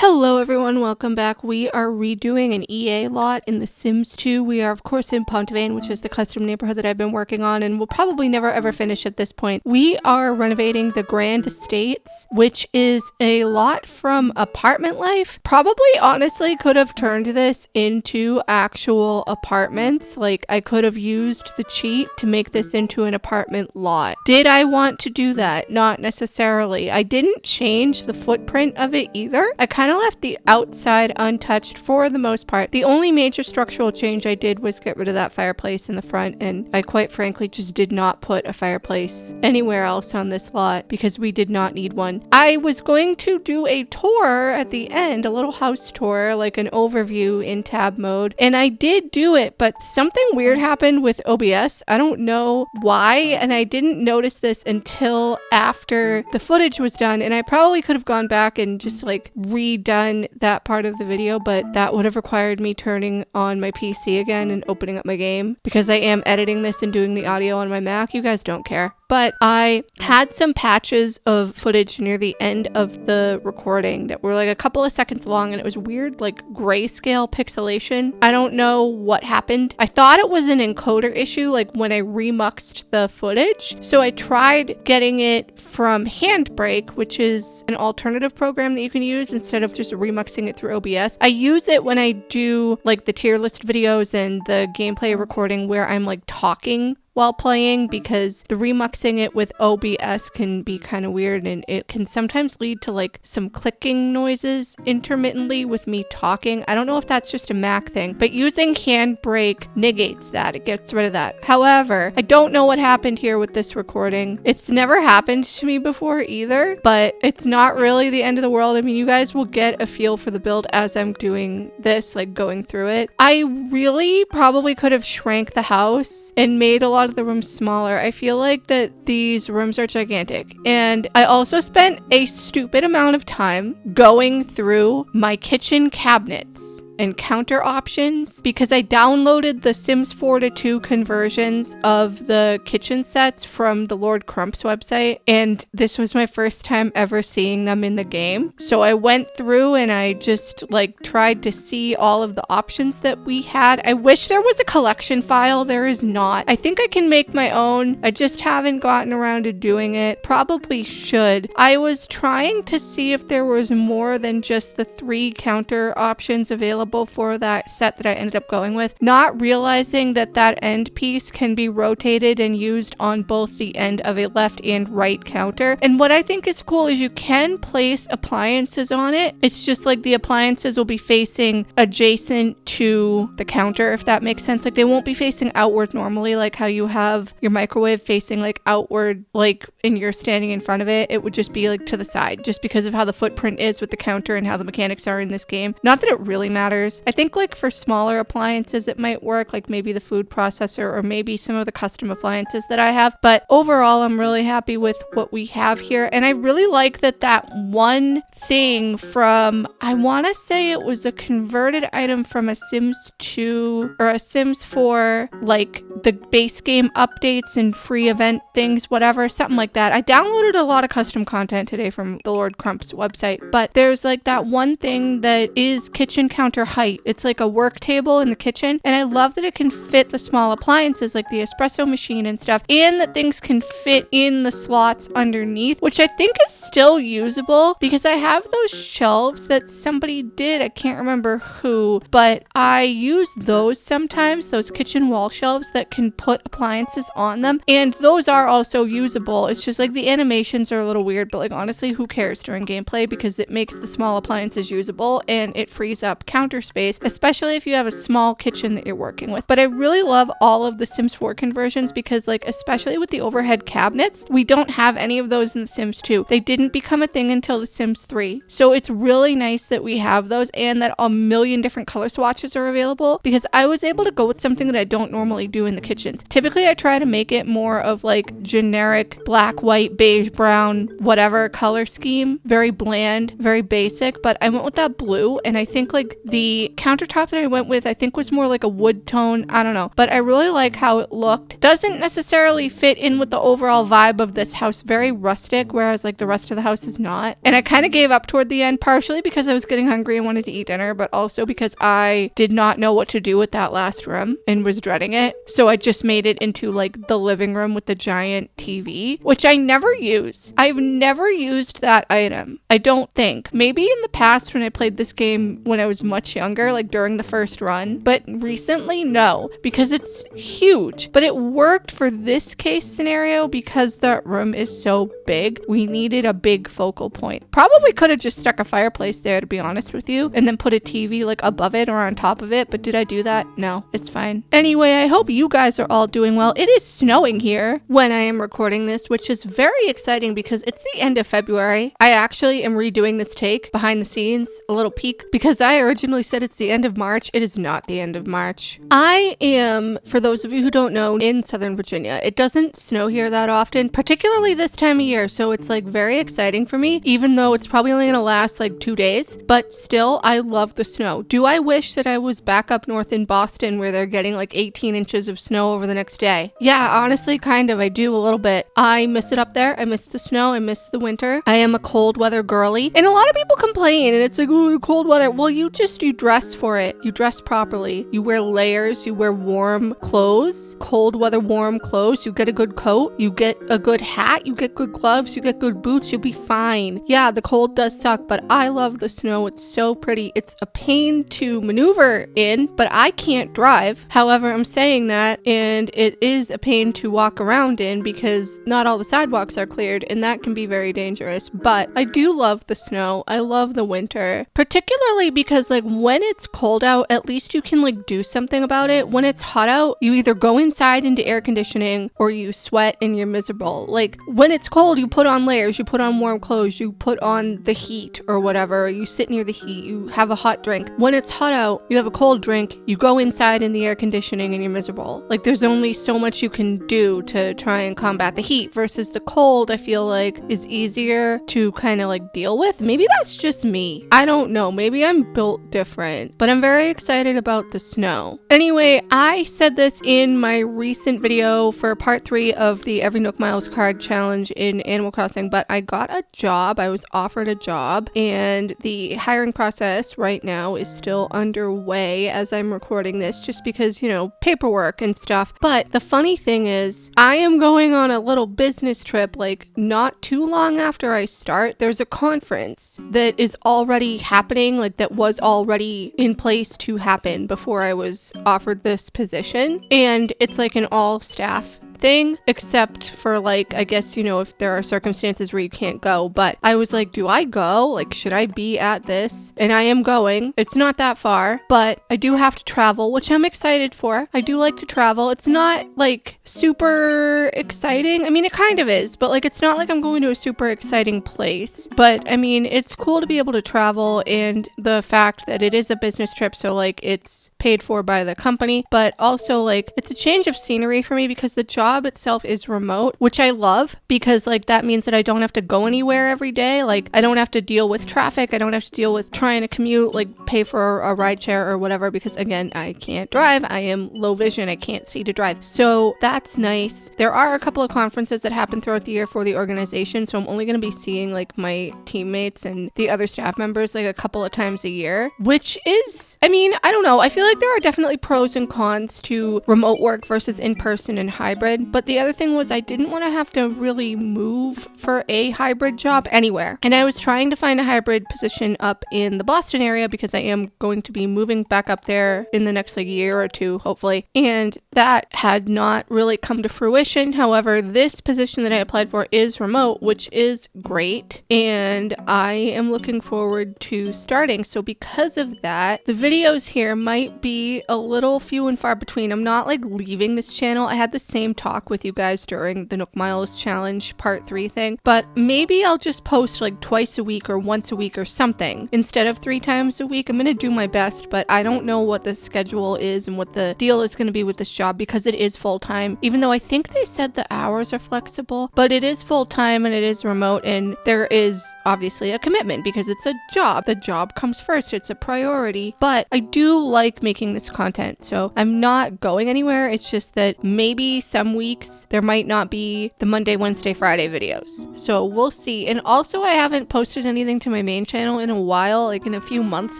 Hello everyone, welcome back. We are redoing an EA lot in The Sims 2. We are of course in Pontavène, which is the custom neighborhood that I've been working on and will probably never ever finish at this point. We are renovating the Grand Estates, which is a lot from apartment life. Probably honestly could have turned this into actual apartments. Like I could have used the cheat to make this into an apartment lot. Did I want to do that? Not necessarily. I didn't change the footprint of it either. I kind of left the outside untouched for the most part. The only major structural change I did was get rid of that fireplace in the front, and I quite frankly just did not put a fireplace anywhere else on this lot because we did not need one. I was going to do a tour at the end, a little house tour, like an overview in tab mode, and I did do it, but something weird happened with OBS. I don't know why, and I didn't notice this until after the footage was done, and I probably could have gone back and just like redone that part of the video, but that would have required me turning on my PC again and opening up my game because I am editing this and doing the audio on my Mac. You guys don't care. But I had some patches of footage near the end of the recording that were like a couple of seconds long, and it was weird, like grayscale pixelation. I don't know what happened. I thought it was an encoder issue, like when I remuxed the footage. So I tried getting it from Handbrake, which is an alternative program that you can use instead of just remuxing it through OBS. I use it when I do like the tier list videos and the gameplay recording where I'm like talking while playing, because the remuxing it with OBS can be kind of weird and it can sometimes lead to like some clicking noises intermittently with me talking. I don't know if that's just a Mac thing, but using Handbrake negates that. It gets rid of that. However, I don't know what happened here with this recording. It's never happened to me before either, but it's not really the end of the world. I mean, you guys will get a feel for the build as I'm doing this, like going through it. I really probably could have shrank the house and made a lot of the rooms smaller. I feel like that these rooms are gigantic, and I also spent a stupid amount of time going through my kitchen cabinets and counter options because I downloaded the Sims 4 to 2 conversions of the kitchen sets from the Lord Crump's website, and this was my first time ever seeing them in the game. So I went through and I just like tried to see all of the options that we had. I wish there was a collection file. There is not. I think I can make my own. I just haven't gotten around to doing it. Probably should. I was trying to see if there was more than just the 3 counter options available for that set that I ended up going with, not realizing that that end piece can be rotated and used on both the end of a left and right counter. And what I think is cool is you can place appliances on it. It's just like the appliances will be facing adjacent to the counter, if that makes sense. Like they won't be facing outward normally, like how you have your microwave facing like outward, like and you're standing in front of it. It would just be like to the side, just because of how the footprint is with the counter and how the mechanics are in this game. Not that it really matters. I think like for smaller appliances it might work, like maybe the food processor or maybe some of the custom appliances that I have, but overall I'm really happy with what we have here. And I really like that one thing from, I want to say it was a converted item from a Sims 2 or a Sims 4, like the base game updates and free event things, whatever, something like that. I downloaded a lot of custom content today from the Lord Crump's website, but there's like that one thing that is kitchen counter height. It's like a work table in the kitchen, and I love that it can fit the small appliances like the espresso machine and stuff, and that things can fit in the slots underneath, which I think is still usable because I have those shelves that somebody did, I can't remember who, but I use those sometimes, those kitchen wall shelves that can put appliances on them, and those are also usable. It's just like the animations are a little weird, but like honestly, who cares during gameplay because it makes the small appliances usable and it frees up counter space, especially if you have a small kitchen that you're working with. But I really love all of the Sims 4 conversions because like especially with the overhead cabinets, we don't have any of those in the Sims 2. They didn't become a thing until the Sims 3. So it's really nice that we have those and that a million different color swatches are available, because I was able to go with something that I don't normally do in the kitchens. Typically I try to make it more of like generic black, white, beige, brown, whatever color scheme, very bland, very basic, but I went with that blue, and I think like the The countertop that I went with, I think, was more like a wood tone. I don't know, but I really like how it looked. Doesn't necessarily fit in with the overall vibe of this house. Very rustic, whereas like the rest of the house is not. And I kind of gave up toward the end, partially because I was getting hungry and wanted to eat dinner, but also because I did not know what to do with that last room and was dreading it. So I just made it into like the living room with the giant TV, which I never use. I've never used that item. I don't think. Maybe in the past when I played this game when I was much younger, like during the first run, but recently, no, because it's huge. But it worked for this case scenario because the room is so big. We needed a big focal point. Probably could have just stuck a fireplace there, to be honest with you, and then put a TV like above it or on top of it. But did I do that? No, it's fine. Anyway, I hope you guys are all doing well. It is snowing here when I am recording this, which is very exciting because it's the end of February. I actually am redoing this take behind the scenes, a little peek, because I originally said it's the end of March. It is not the end of March. I am, for those of you who don't know, in Southern Virginia. It doesn't snow here that often, particularly this time of year. So it's like very exciting for me, even though it's probably only going to last like 2 days. But still, I love the snow. Do I wish that I was back up north in Boston where they're getting like 18 inches of snow over the next day? Yeah, honestly, kind of. I do a little bit. I miss it up there. I miss the snow. I miss the winter. I am a cold weather girly. And a lot of people complain and it's like, oh, cold weather. Well, you dress for it. You dress properly. You wear layers. You wear warm clothes, cold weather warm clothes. You get a good coat. You get a good hat. You get good gloves. You get good boots. You'll be fine. Yeah, the cold does suck, but I love the snow. It's so pretty. It's a pain to maneuver in, but I can't drive. However, I'm saying that, and it is a pain to walk around in because not all the sidewalks are cleared, and that can be very dangerous. But I do love the snow. I love the winter, particularly because like when it's cold out, at least you can like do something about it. When it's hot out, you either go inside into air conditioning or you sweat and you're miserable. Like when it's cold, you put on layers, you put on warm clothes, you put on the heat or whatever, you sit near the heat, you have a hot drink. When it's hot out, you have a cold drink, you go inside in the air conditioning and you're miserable. Like there's only so much you can do to try and combat the heat versus the cold, I feel like is easier to kind of like deal with. Maybe that's just me. I don't know. Maybe I'm built different, but I'm very excited about the snow. Anyway, I said this in my recent video for part 3 of the Every Nook Miles card challenge in Animal Crossing, but I got a job. I was offered a job and the hiring process right now is still underway as I'm recording this just because, you know, paperwork and stuff. But the funny thing is I am going on a little business trip like not too long after I start. There's a conference that is already happening, like that was already in place to happen before I was offered this position. And it's like an all staff thing, except for like, I guess, you know, if there are circumstances where you can't go. But I was like, do I go? Like, should I be at this? And I am going. It's not that far, but I do have to travel, which I'm excited for. I do like to travel. It's not like super exciting. I mean, it kind of is, but like, it's not like I'm going to a super exciting place. But I mean, it's cool to be able to travel, and the fact that it is a business trip, so like it's paid for by the company, but also like it's a change of scenery for me because the job itself is remote, which I love because like that means that I don't have to go anywhere every day. Like I don't have to deal with traffic. I don't have to deal with trying to commute, like pay for a ride share or whatever, because again, I can't drive. I am low vision. I can't see to drive. So that's nice. There are a couple of conferences that happen throughout the year for the organization. So I'm only going to be seeing like my teammates and the other staff members like a couple of times a year, which is, I mean, I don't know. I feel like there are definitely pros and cons to remote work versus in-person and hybrid. But the other thing was I didn't want to have to really move for a hybrid job anywhere. And I was trying to find a hybrid position up in the Boston area because I am going to be moving back up there in the next like year or two, hopefully. And that had not really come to fruition. However, this position that I applied for is remote, which is great. And I am looking forward to starting. So because of that, the videos here might be a little few and far between. I'm not like leaving this channel. I had the same talk with you guys during the Nook Miles Challenge Part 3 thing, but maybe I'll just post like twice a week or once a week or something instead of 3 times a week. I'm gonna do my best, but I don't know what the schedule is and what the deal is gonna be with this job because it is full-time, even though I think they said the hours are flexible, but it is full-time and it is remote, and there is obviously a commitment because it's a job. The job comes first. It's a priority, but I do like making this content, so I'm not going anywhere. It's just that maybe some weeks there might not be the Monday, Wednesday, Friday videos, so we'll see. And also I haven't posted anything to my main channel in a while, like in a few months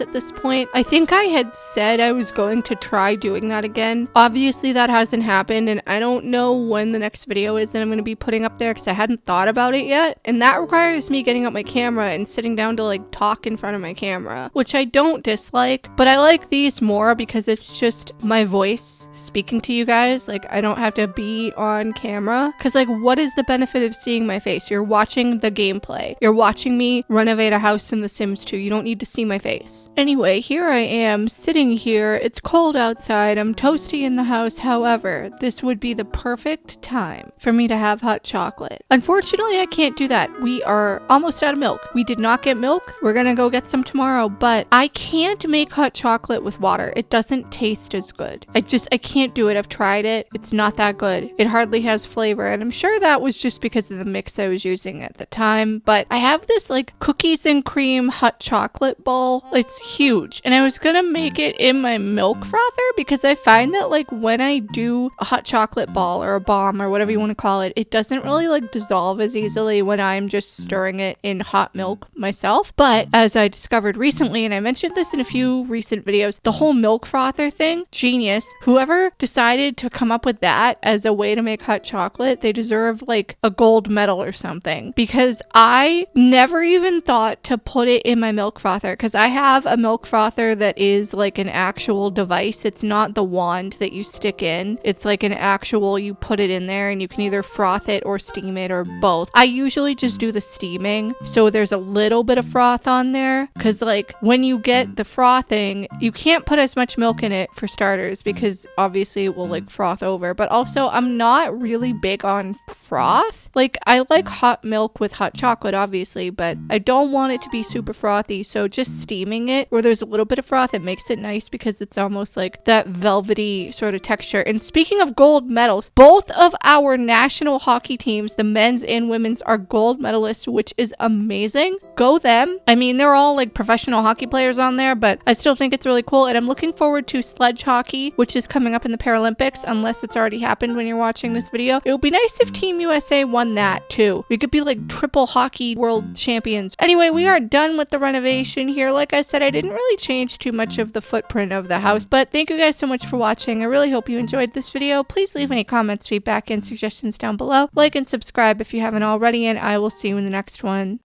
at this point. I think I had said I was going to try doing that again. Obviously that hasn't happened, and I don't know when the next video is that I'm going to be putting up there because I hadn't thought about it yet, and that requires me getting up my camera and sitting down to like talk in front of my camera, which I don't dislike, but I like these more because it's just my voice speaking to you guys. Like, I don't have to be on camera, because like, what is the benefit of seeing my face? You're watching the gameplay. You're watching me renovate a house in The Sims 2. You don't need to see my face. Anyway, here I am sitting here. It's cold outside. I'm toasty in the house. However, this would be the perfect time for me to have hot chocolate. Unfortunately, I can't do that. We are almost out of milk. We did not get milk. We're gonna go get some tomorrow, but I can't make hot chocolate with water. It doesn't taste as good. I can't do it. I've tried it. It's not that good. It hardly has flavor, and I'm sure that was just because of the mix I was using at the time, but I have this like cookies and cream hot chocolate ball. It's huge, and I was gonna make it in my milk frother because I find that like when I do a hot chocolate ball or a bomb or whatever you want to call it, it doesn't really like dissolve as easily when I'm just stirring it in hot milk myself. But as I discovered recently, and I mentioned this in a few recent videos, the whole milk frother thing, genius. Whoever decided to come up with that as a way to make hot chocolate, they deserve like a gold medal or something, because I never even thought to put it in my milk frother, because I have a milk frother that is like an actual device. It's not the wand that you stick in. It's like an actual, you put it in there and you can either froth it or steam it or both. I usually just do the steaming, so there's a little bit of froth on there, because like when you get the frothing, you can't put as much milk in it for starters because obviously it will like froth over, but also I'm not really big on froth. Like, I like hot milk with hot chocolate obviously, but I don't want it to be super frothy, so just steaming it where there's a little bit of froth, it makes it nice because it's almost like that velvety sort of texture. And speaking of gold medals, both of our national hockey teams, the men's and women's, are gold medalists, which is amazing. Go them. I mean, they're all like professional hockey players on there, but I still think it's really cool, and I'm looking forward to sledge hockey, which is coming up in the Paralympics, unless it's already happened when you're watching this video. It would be nice if Team USA won that too. We could be like triple hockey world champions. Anyway, we are done with the renovation here. Like I said, I didn't really change too much of the footprint of the house, but thank you guys so much for watching. I really hope you enjoyed this video. Please leave any comments, feedback, and suggestions down below. Like and subscribe if you haven't already, and I will see you in the next one.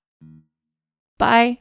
Bye.